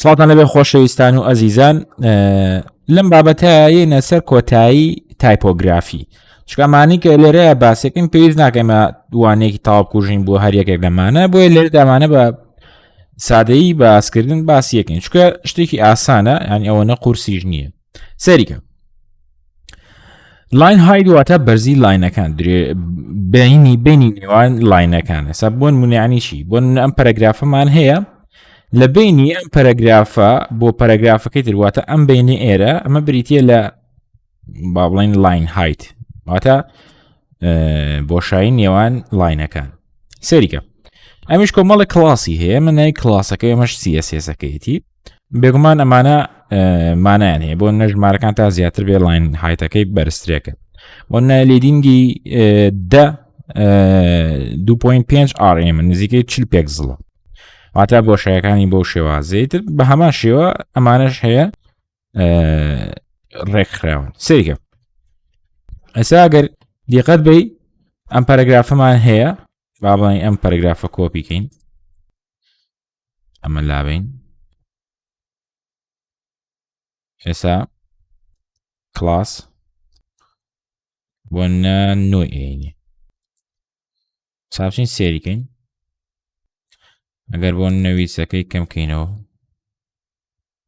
سڵاتان لەبێ خۆشەویستان و ئەزیزان لەم بابەتە یەنە سەر کۆتایی تایپۆگرافی چکەمانی کە لێرە باسێکم پێویست ناکەمە دوانێکی تاواکوژین بۆ هەر یەکێک لەمانە بۆیە لێرە دامانە بە سادەیی باسکردن باسیەکەین چکە شتێکی ئاسانە ینی ئەوە نە قورسیش نییە سەریکە لاین هاید واتە بەرزی لاینەکان بینی نێوان لاینەکان ئێستا بۆن منیانی چی بۆن ئەم پەرەگرافەمان هەیە لە بینی ئەم پەرەگرافە بۆ پەرەگرافەکەی ترواتە ئەم بینی ئێرە ئەمە بریتە لە با بڵین لاین هایت واتە بۆشایی نێوان لاینەکان سەریکە ئەمیش کۆمەڵی کلاسی هەیە من نای کلاسەکەی ئەمەش CSSەکەیەتی بێگومان ئەمانە مانایان هەیە بۆ نەژمارەکان تا زیاتر بێ لاین هایتەکەی بەرزترێکە بۆ نەلیدینگی 2.5 RM نزیکەی 40 پێکزڵە واتە بۆشایەکانی بۆ شێوازەی تر بە هەمان شێوە ئەمانش هەیە ڕێکخراون سەریکە ئەسا ئەگەر دیقەت بی ئەم پەرەگرافەمان هەیە با بڵین ئەم پەرەگرافە کۆپیکەین ئەمە لابین ئێسا کلاس بۆ نۆی ئێنی ساچین سێریکەین ئەگەر بۆ نەویسەکەی کەمکەینەوە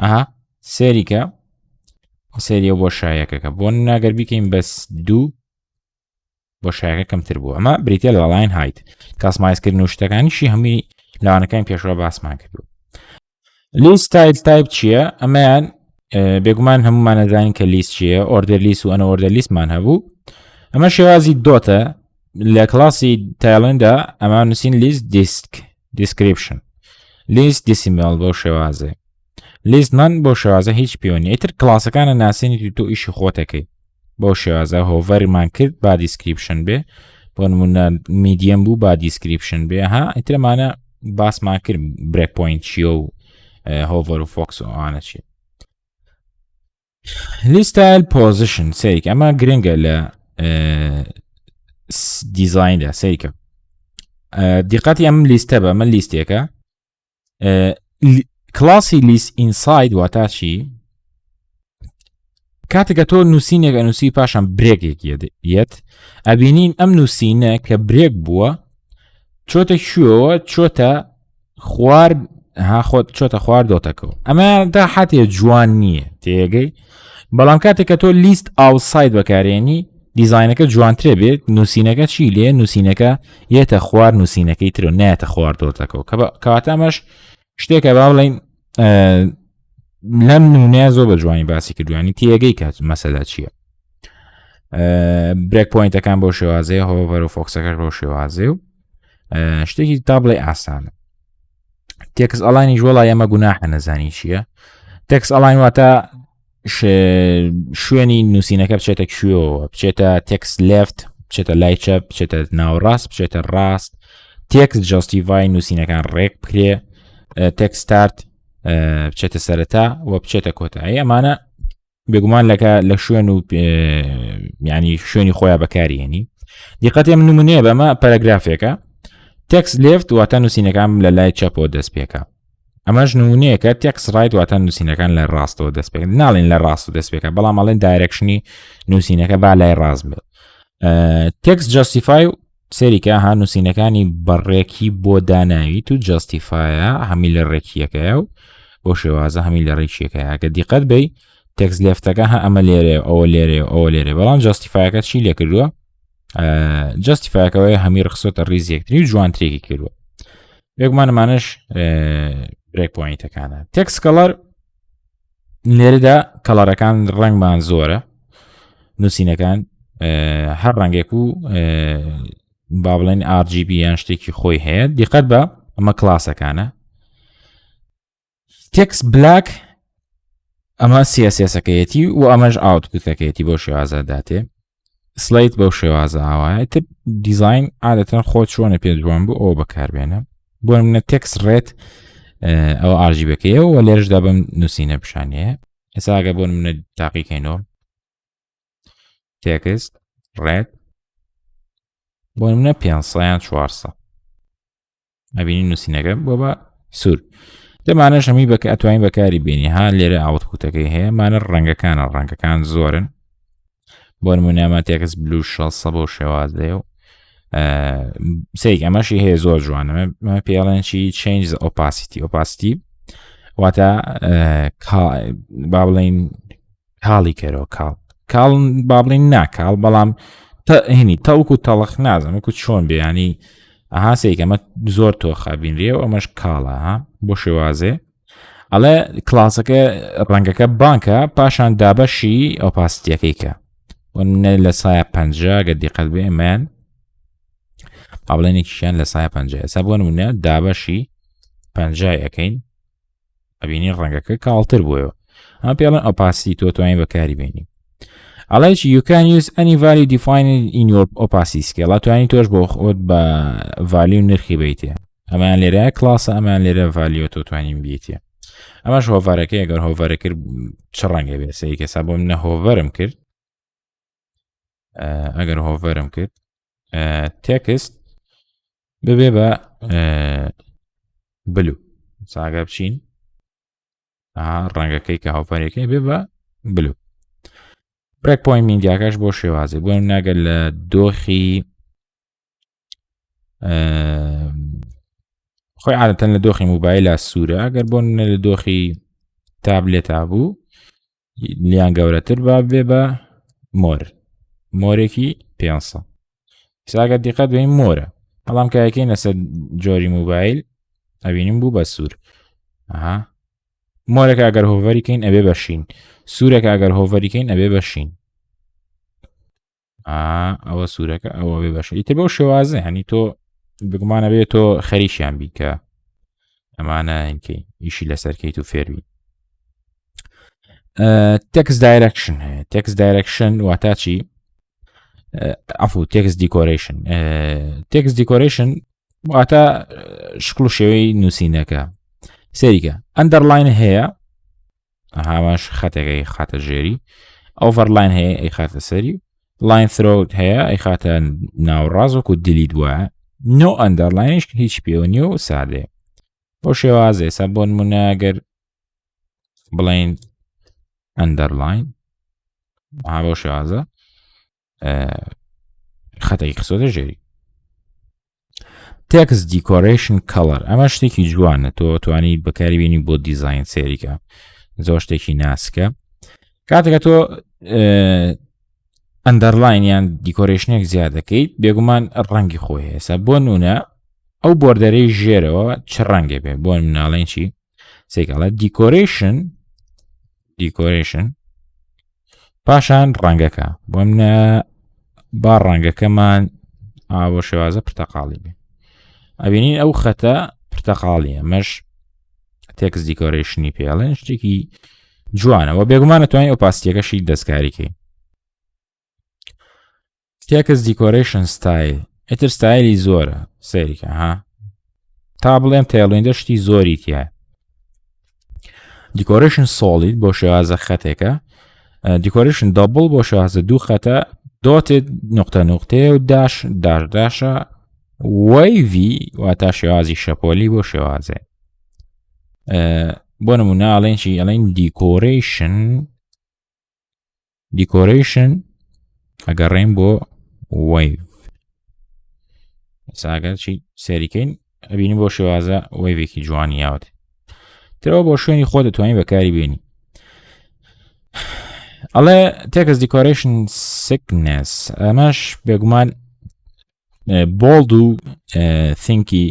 ئەها سێریکە سێریە بۆ شایەکەکە بۆ ناگەر بیکەین بەس دوو بۆ شایەکە کەمتر بوو ئەمە بریتە لە لاین هایت کاسمایزکردن و شتەکانیشی هەمووی لاوانەکانی پێشەوە باسمان کردو لیست تایپ چییە ئەمەیان بێگومان هەمومان نەزانین کە لیست چییە ئۆردەر لیست و ئەنە ئۆردەر لیستمان هەبوو ئەمە شێوازی دۆتە لە کلاسی تایلندا ئەمە نووسین لیست دیسکریپشن لیست دیسیمال بۆ شێوازێ لیستمان بۆ شێوازە هیچ پێوەنی ئیتر کلاسەکانە ناسێنی تۆ ئیشی خۆتەکەی بۆ شێوازە هۆڤەرمان کرد با دیسکریپشن بێ بۆ نمونە میدیەم بوو با دیسکریپشن بێ ها ئیترمانە باسمان کرد برێک پۆینت چیە و هۆڤەر و فۆکس و ئەوانە چیە لیستایل پۆزیشن سەریکە ئەمە گرنگە لە دیزایندا سەریکە دیقەتی ئەم لیستە بە ئەمە لیستێکە کلاسی لیست ئینساید واتە چی کاتێکە تۆ نووسینێک ئەنووسی پاشان برێکێک یەت ئەبینین ئەم نووسینە کە برێک بووە چۆتە شوێەوە چۆتە خوارد خۆت چۆتە خواردۆتەکەەوە ئەمە دا حاتێ جوان نییە تێگەی بەڵام کاتێککە تۆ لیست ئاوساید بەکارێنی دیزاینەکە جوانترێ بێت نووسینەکە چی لێ نووسینەکە یێتە خوارد نووسینەکەی تر نایەتە خواردۆتەکەەوە کەواتە ئەمەش شتێکە با بڵین لەم نمونەیە زۆر بە جوانی باسی کردوانی تێگەی کات مەسەلا چییە برێک پۆینتەکان بۆ شێوازەیە هۆڤەر و فۆکسەکەش بۆ شێوازێ و شتێکی تا بڵێ ئاسانە تێکس ئەڵانی ژۆڵای ئەمە گوناحە نەزانی چییە تێکس ئەڵین واتە شوێنی نووسینەکە بچێتە کوێەوە بچێتە تێکس لفت بچێتە لای چەپ بچێتە ناوڕاست بچێتە ڕاست تێکس جاستیڤای نووسینەکان ڕێک بکرێ تێکستارت بچێتە سەرەتا و بچێتە کۆتایی ئەمانە بێگومان لە شوێن و ینی شوێنی خۆیان بەکارێنی دیقەتی من نمونەیە بەمە پەرەگرافێکە تێکس لفت واتە نووسینەکان لە لای چەپەوە دەست پێکە ئەمەش نمونەیەکە تێکس ڕایت واتە نووسینەکان لە ڕاستەوە دەست پێکە ناڵێن لە ڕاست و دەست پێکە بەڵام ئەڵێن دایرەکشنی نووسینەکە با لای ڕاست بێت تێکس جاستیفای سەریکە ها نووسینەکانی بەڕێکی بۆ داناوی تو جاستیفایە هەمی لە ڕێکیەکەیە و بۆ شێوازە هەمی لە ڕێکیەکەیە کە دیقەت بی تێکس لێفتەکە ها ئەمە لێرێ ئەوە لێرێ ئەوە لێرێ بەڵام جاستیفایەکە چی لێ کردووە جاستیفایەکەوەی هەمی ڕخسۆتە ڕیزیەکتری و جوانترێکی کردووە بێگومانەمانش برێک پۆینتەکانە تێکس کەڵەر لێرەدا کەڵەرەکان ڕەنگمان زۆرە نووسینەکان هەر ڕەنگێک و با بڵێن RGB یان شتێکی خۆی هەیە دیقەت بە ئەمە کلاسەکانە تێکس بلاک ئەمە CSSەکەیەتی و ئەمەش ئاوتپوتەکەیەتی بۆ شێوازە داتێ سلیت بەو شێوازە ئاوایە تر دیزاین عادەتەن خۆت چۆنە پێ جوان بوو ئەوە بەکاربێنە بۆ منە تێکس ڕێت ئەو RGBەکەیە و لێرشدا بەم نووسینە پیشانەیە ئێساگە بۆ منە تاقیکەینەوە تێکست ڕێت بۆ منە 500 یان 400 ئەبینی نووسینەکە بۆ بە سوور دەمانەش هەمی ئەتوانین بەکاری بینی ها لێرە ئاوتپوتەکەی هەیە مانە ڕەنگەکان زۆرن بۆ نمونە تێکس بلو 600 بۆ شێوازەیە و سێک ئەمەشی هەیە زۆر جوانە پێڵێنشی change the opacity واتە با بڵین کاڵی کەرەوە کاڵ با بڵین ناکاڵ بەڵام هینی تەوکو تەڵق نازم وەکو چۆن بێ ینی ئەها سێک ئەمە زۆر تۆ خابینرێ و ئەمەش کاڵە ها بۆ شێوازێ ئەڵێ کلاسەکە ڕەنگەکە بانکە پاشان دابەشی ئۆپاسیتیەکەیکە لە سایە 50 گە دیقەت بێ ئەمەیان ئابڵێنێکیشیان لە سایە 50 ئێستا بۆ نمونە دابەشی 50 ئەەکەین ئەبینی ڕەنگەکە کاڵتر بووەوە ئەمە پێڵێن ئۆپاسیتی تۆ توانین بەکاری بێنی ئەڵێکی you can use any value defined in your opacity scale توانین تۆش بۆ خۆت بە value نرخی بیتێ ئەمان لێرە کلاسە ئەمان لێرە value تۆ توانین بیتێ ئەمەش هۆڤەرەکە ئەگەر هۆڤەرە کرد چ ڕەنگە بێت سەی کەسا بۆ منە هۆڤەرم کرد ئەگەر هۆڤەرم کرد تێکست ببێ بە بلو ساگە بچین ڕەنگەکەی کە هاوپەرەکەی بێ بە بلو برێک پۆین میندیاکەش بۆ شێوازێ بۆ ناگەر لە دۆخی خۆی عادەتەن لە دۆخی موبایلە سوورە ئەگەر بۆ لە دۆخی تابلێتا بوو لیان گەورەتر با بێ بە مۆرێکی 500 ساگە دیقەت بێن مۆرە بەڵام کایەکەی لەسەر جۆری موبایل ئەبینیم بوو بە سوور مۆرێکە ئەگەر هۆڤەریکەین ئەبێ بەشین سوورێکە ئەگەر هۆڤەریکەین ئەبێ بەشین ئەوە سوورەکە ئەوە بێ بەشین ئیتر بەو شێوازە هەنی تۆ بگومانە بێت تۆ خەریشیان بی کە ئەمانە هینکەی ئیشی لەسەرکەیت و فێربی تێکس دایرەکشن هەیە تێکس دایرەکشن واتە چی ئەفو تێکس دیکۆرێشن تێکس دیکۆرێشن واتە شکل و شێوەی نووسینەکە سەریکە ئەندەرلاین هەیە هاواش خەتێکەکەی خاتە ژێری ئۆڤەرلاین هەیە ئەی خاتە سەری لاین ثرۆت هەیە ئەی خاتە ناوڕاز وەکو دیلیت وایە نۆ ئەندەرلاینش هیچ پێوە نیە و سادێ بۆ شێوازێ سا بۆ نمونە گەر بڵین ئەندەرلاین بۆ شێوازە خەتێکی خسۆتە ژێری تێکس دیکۆرێشن کەڵەر ئەمە شتێکی جوانە تۆ توانی بەکاری بێنی بۆ دیزاین سێریکە زۆر شتێکی ناسکە کاتێکە تۆ ئەندەرلاین یان دیکۆرێشنێک زیاد دەکەیت بێگومان ڕەنگی خۆی هێسا بۆ نونە ئەو بۆردەرەی ژێرەوە چ ڕەنگێ بێ بۆ مناڵێن چی سێکڵە دیکۆرێشن پاشان ڕەنگەکە بۆ منە با ڕەنگەکەمان بۆ شێوازە پرتەقاڵی بێ ئەبینین ئەو خەتە پرتەقاڵیە مەش تێکس دیکۆرێشنی پێڵێن شتێکی جوانەوە بێگومانە توانین ئۆپاسیتیەکەشی دەستکاریکەی تێکس دیکۆرێشن ستایل ئیتر ستایلی زۆرە سەریکە تا بڵێم تێڵوێندە شتی زۆری تایە دیکۆرێشن سۆڵید بۆ شێوازە خەتێکە دیکۆرێشن دەبڵ بۆ شێوازە دوو خەتە دۆتێت نقطە نقطەیە و داشە وەیڤی واتە شێوازی شەپۆلی بۆ شێوازێ بۆ نمونە ئەڵێنشی ئەڵێن دیکۆرێشن ئەگەڕێن بۆ وەیڤ ساگەر چی سێریکەین ئەبینی بۆ شێوازە وەیڤێکی جوانی یاوت ترەوە بۆ شوێنی خۆ دەتوانین بەکاری بێنی ئەڵێ تێکس دیکۆرێشن سیکنس ئەمەش بێگومان بۆڵد و تینکی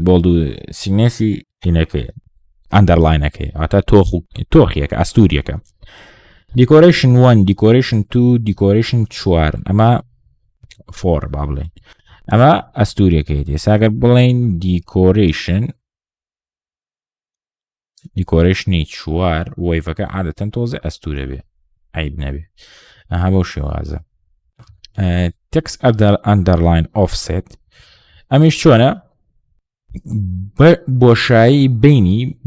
بۆڵد و سینەسی هینەکەی ئەندەرلاینەکەی ئاتە تۆخیەکە ئەستوریەکە دیکۆرێشن 1 دیکۆرێشن 2 دیکۆرێشن 4 ئەمە 4 با بڵێن ئەمە ئەستوریەکەی دێ ساگەر بڵێن دیکۆرێشنی 4 وەیڤەکە عادەتەن تۆزە ئەستورە بێ عیب نەبێ ئەها بۆ شێوازە تێکس ئەندەرلاین ئۆفسێت ئەمیش چۆنە بۆشایی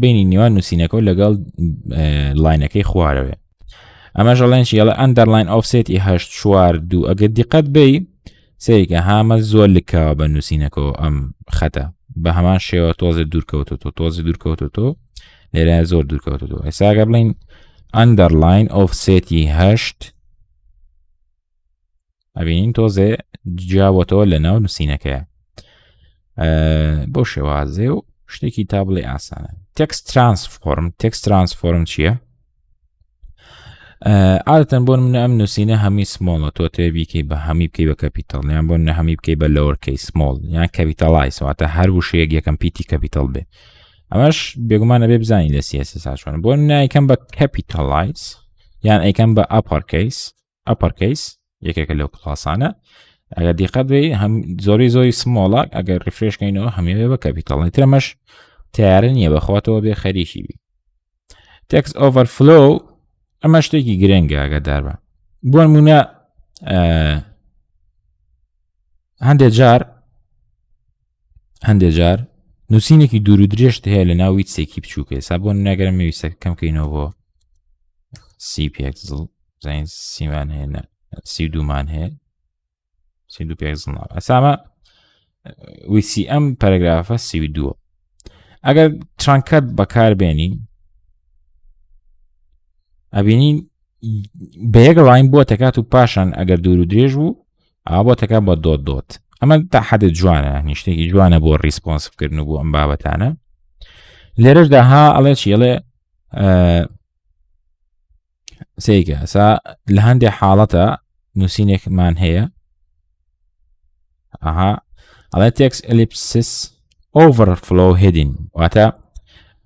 بینی نێوان نووسینەکە و لەگەڵ لاینەکەی خوارەوێ ئەمە ژەڵێنشی ئەڵە ئەندەرلاین ئۆفسێتی 8.4.2 ئەگەر دیقەت بێ سێریکە هامە زۆر لکاوە بە نووسینەکەەوە ئەم خەتە بە هەمان شێوە تۆزە دوورکەوتۆ لێرە زۆر دوورکەوتۆ. ئێستا ئەگەر بڵین ئەندەرلاین ئۆفسێتی 8 ئەبینین تۆزێ جیاوەتەوە لە ناو نووسینەکەیە بۆ شێوازێ و شتێکی تا بڵێ ئاسانە. تێکست ترانسفۆرم چییە؟ عادەتەن بۆ منە ئەم نووسینە هەمی سمۆڵە تۆ تێ بیکەی بە هەمی بکەی بە کەپیتەڵ یان بۆ منە هەمی بکەی بە لەوەرکەی سمۆڵ یان کەپیتەڵایز واتە هەر وشەیەک یەکەم پیتی کەپیتەڵ بێ. ئەمەش بێگومانە بێ بزانین لە CSS چۆنە. بۆ منە ئەیکەم بە کەپیتەڵایز یان ئەیکەم بە ئەپەرکەیس یەکێکە لەو کڵاسانە. ئەگەر دیقەت بێ زۆری سمۆڵە ئەگەر ریفرێشکەینەوە هەمیێ بە کەپیتەڵی ترەمەش تیارە نییە بەخواتەوە بێ خەریکی بی. تێکست ئۆڤەرفلۆ ئەمە شتێکی گرنگە ئاگادار بە. بۆ نمونە هەندێک جار نووسینێکی دوور و درێژت هەیە لە ناو ویتسێکی بچووکە. ئێستا بۆ ناگەرم ویسە کەم بکەینەوە بۆ 30 پیکسل زین 30مان هەیە 32مان هەیە 32 پیکسل. ئەسامە ویسی ئەم پەرەگرافە 32. ئەگەر ترانکەت بەکاربێنی ئەبینین بە یەک ڕاین بۆ تەکات و پاشان ئەگەر دوور و درێژ بوو ئا بۆ تەکات بە دۆت. ئەمە تا حەدە جوانە نیشتێکی جوانە بۆ ریسپۆنسفکردن و بۆ ئەم بابەتانە. لێرەشدا ها ئەڵێ چیڵێ سیکە ئەسا لە هەندێک حاڵەتە نووسینێکمان هەیە ئەڵێ تێکست ئەلیپسس ئۆڤەرفلۆ هێدین واتە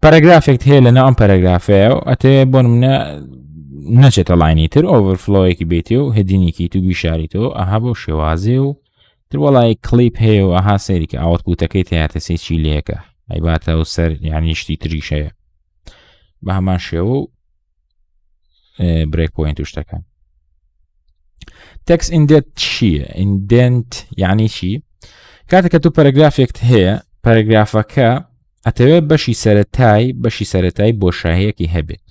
پەرەگرافێک هەیە لە ناو ئەم پەرەگرافەیە و ئەتێ بۆ منە نەچێتە لاینی تر ئۆڤەرفلۆیەکی بێتێ و هێدینێکی تو بیشاریتەوە ئەها بۆ شێوازێ و تر وەڵای کلیپ هەیە و ئەها سەیری کە ئاوت بوتەکەی تیاتە سێکی لەیەکە ئەیباتە و سەر یانی شتی تریش هەیە بە هەمان شێوە و برێک پۆینت و شتەکان. تێکست ئیندێت چییە؟ ئیندێنت یعنی چی؟ کاتێککە تو پەرەگرافێکت هەیە پەرەگرافەکە ئەتەوێت بەشی سەرەتایی بۆشایەکی هەبێت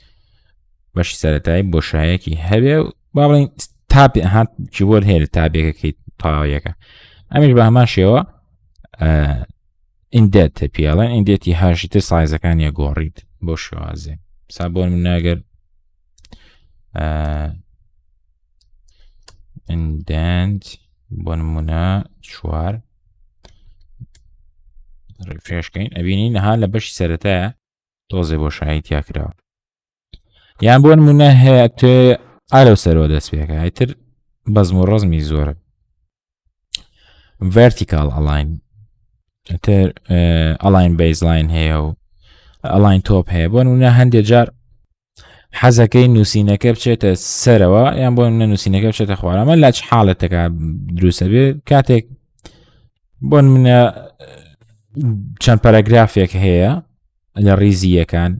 بەشی سەرەتایی بۆشایەکی هەبێ و با بڵین تاپی هات چی بۆ هەیە لە تابێکەکەی تاوایەکە ئەمیش بە هەمان شێوە ئیندێت پیاڵێن ئیندێتی هاشی تر سایزەکانیە گۆڕیت بۆ شێوازێ. سا بۆ من ناگەر ئیندێنت بۆ نمونە 4 ریفرێشکەین ئەبینین نەها لە بەشی سەرەتایە تۆزێ بۆ شایەتیا کراوە. یان بۆ نمونە هەیە توێ ئالەو سەرەوە دەست پێکە ئایتر بەزم و ڕەزمی زۆرە. ڤەرتیکال ئەلاین تر ئەلاین بیزلاین هەیە و ئەلاین تۆپ هەیە. بۆ نمونە هەندێک جار حەزەکەی نووسینەکە بچێتە سەرەوە یان بۆ نمونە نووسینەکە بچێتە خوارە. ئەمە لە چ حاڵەتەکە دروستە بێ کاتێک بۆ نمونە چەند پەرەگرافێک هەیە لە ڕیزیەکان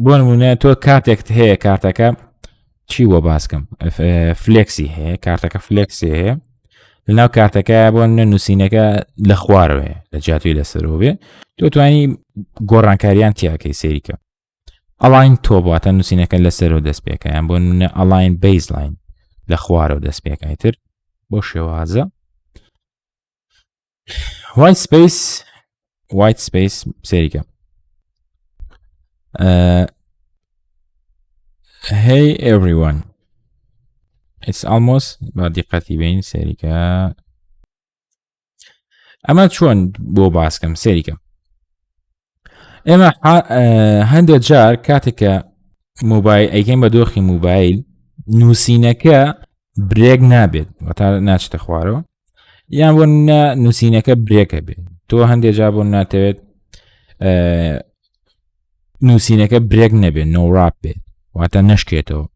بۆ نمونە تۆ کاتێکت هەیە کارتەکە چی وە باسکەم فلێکسی هەیە کارتەکە فلێکسی هەیە لەناو کارتەکە بۆ نووسینەکە لە خوارەوەیە لە جاتوی لەسەرەوە بێ تۆ توانی گۆڕانکاریان تیاکەی سێریکە. ئەلاین تۆبواتە نووسینەکە لەسەرەوە دەست پێکە یان بۆ نمونە ئەلاین بیزلاین لە خوارەوە دەست پێکایتر بۆ شێوازە. white space سێریکە hey everyone it's almost با دیقەتی بین سێریکە ئەمە چۆن بۆ باسکەم سێریکە. ئێمە هەندێک جار کاتێککە موبایل ئەیکەین بە دۆخی موبایل نووسینەکە برێک نابێت وەتا ناچتە خوارەوە یان بۆ نووسینەکە برێکە بێت. تۆ هەندێک جار بۆ ناتەوێت نووسینەکە برێک نەبێت نۆڕاپ بێت واتە نەشکێتەوە.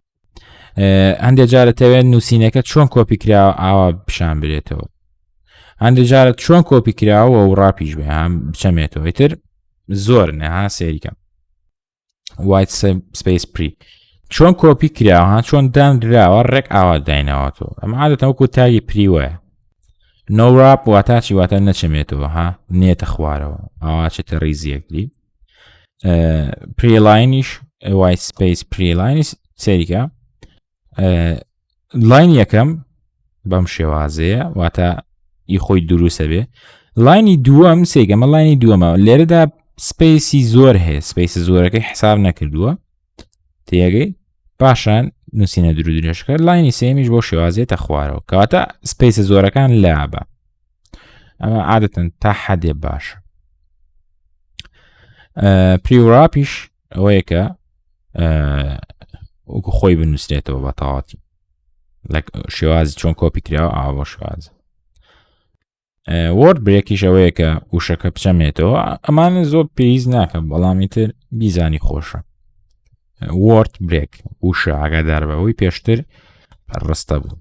هەندێک جارە تەوێت نووسینەکە چۆن کۆپی کراوە ئاوا پیشان برێتەوە. هەندێک جارە چۆن کۆپی کراوە و ڕاپیش بێ هەم بچەمێتەوە ئیتر زۆر نەها سێریکەم. white space pre چۆن کۆپی کراوە چۆن دانراوە ڕێک ئاوا دایناوەتەوە. ئەمە عادەتەن وەکو تاگی پری وایە نۆڕاپ واتاچی واتە نەچەمێتەوە ها نێتە خوارەوە ئاواچێتە ڕیزیەکلی. پریلاینیش white space پریلاینی سێریکە لاین یەکەم بەم شێوازەیە واتە ئی خۆی دروستە بێ. لاینی دووەم سێگەمە لاینی دووەمە لێرەدا سپیسی زۆر هەیە سپیس زۆرەکەی حساب نەکردووە تێگەی پاشان نووسینە درو درێژەکە لاینی سێمیش بۆ شێوازێتە خوارەوە کەواتە سپیس زۆرەکان لابە ئەمە عادەتەن تا حەدێ باشە پریوراپیش ئەوەیە کە وەکو خۆی بنووسێتەوە بە تەواوەتی لە شێوازی چۆن کۆپی کراوە ئاوا بۆ شێوازە وەرد برێکیش ئەوەیە کە وشەکە بچەمێتەوە ئەمانە زۆر پێویست ناکە بەڵامی تر بیزانی خۆشە وەرد برێک وشە ئاگادار بەوەی پێشتر ڕستە بوو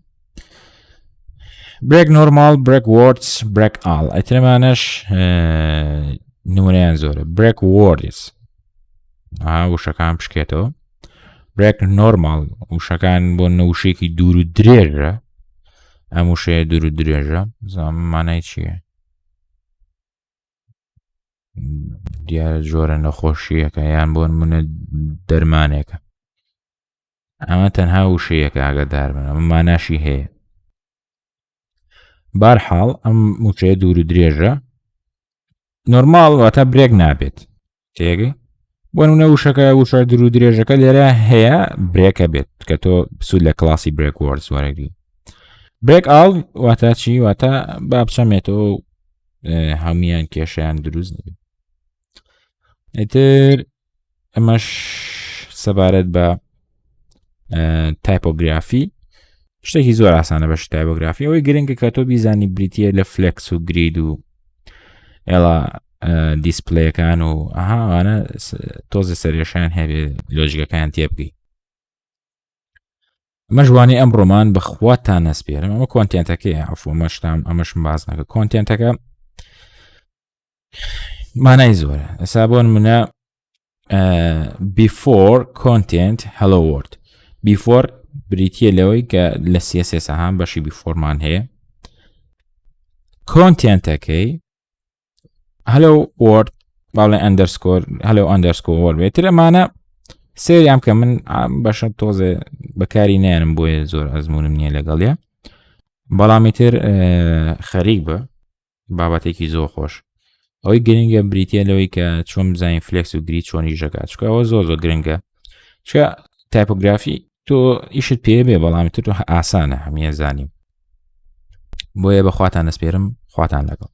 برێک نۆرمال برێک وەردز برێک ئاڵ ئەترمانەش نمونەیان زۆرە برێک وەردز وشەکان پشکێتەوە برێک نۆرمال وشەکان بۆ نەوشێکی دوور و درێژە ئەم وشەیە دوور و درێژە زانمانای چییە دیارە جۆرە نەخۆشیەکە یان بۆ نمونە دەرمانێکە ئەمە تەنها وشەیەکە ئاگادار بن ئەمە ماناشی هەیە بارحاڵ ئەم وشەیە دوور و درێژە نۆرماڵ واتە برێک نابێت تێگەی بۆ نمونە وشەکە وشە دوور و درێژەکە لێرە هەیە برێکە بێت کە تۆ بسوود لە کلاسی برێک وەردز وەرەگری برێک ئاڵ واتە چی واتە با بچەمێتەوە هەمویان کێشەیان دروست نبێت ئیتر ئەمەش سەبارەت بە تایپۆگرافی شتێکی زۆر ئاسانە بەش تایپۆگرافی ئەوەی گرنگە کە تۆ بیزانی بریتیە لە فلێکس و گرید و ئێڵا دیسپلەیەکان و ئەهاوانە تۆزە سەرێشیان هەبێ لۆژیکەکان تێ بگەی ئەمە ژوانی ئەم ڕۆمان بەخواتان نەسپێرم ئەمە کۆنتێنتەکەی عەفوە ئەمەشم باز نەکە کۆنتێنتەکە مانای زۆرە ئەسا بۆ نمونە before content hello world before بریتیە لەوەی کە لە CSS هەم بەشی بیفۆرمان هەیە کۆنتێنتەکەی hello world باڵێ ئەندەرسکۆر hello underscore world بێتتر ئەمانە سێریام کە من بەشە تۆزێ بەکاری نێنم بۆیە زۆر ئەزمونم نییە لەگەڵیە بەڵامی تر خەریک بە بابەتێکی زۆر خۆش ئەوەی گرنگە بریتە لەوەی کە چۆن بزانین فلێکس و گریت چۆنی ژەکات چکەوە زۆر زۆر گرنگە چکە تایپۆگرافی تۆ ئیشت پێ بێ بەڵامی تر ئاسانە هەمیە زانیم بۆیە بەخواتان نەسپێرم خواتان لەگەڵ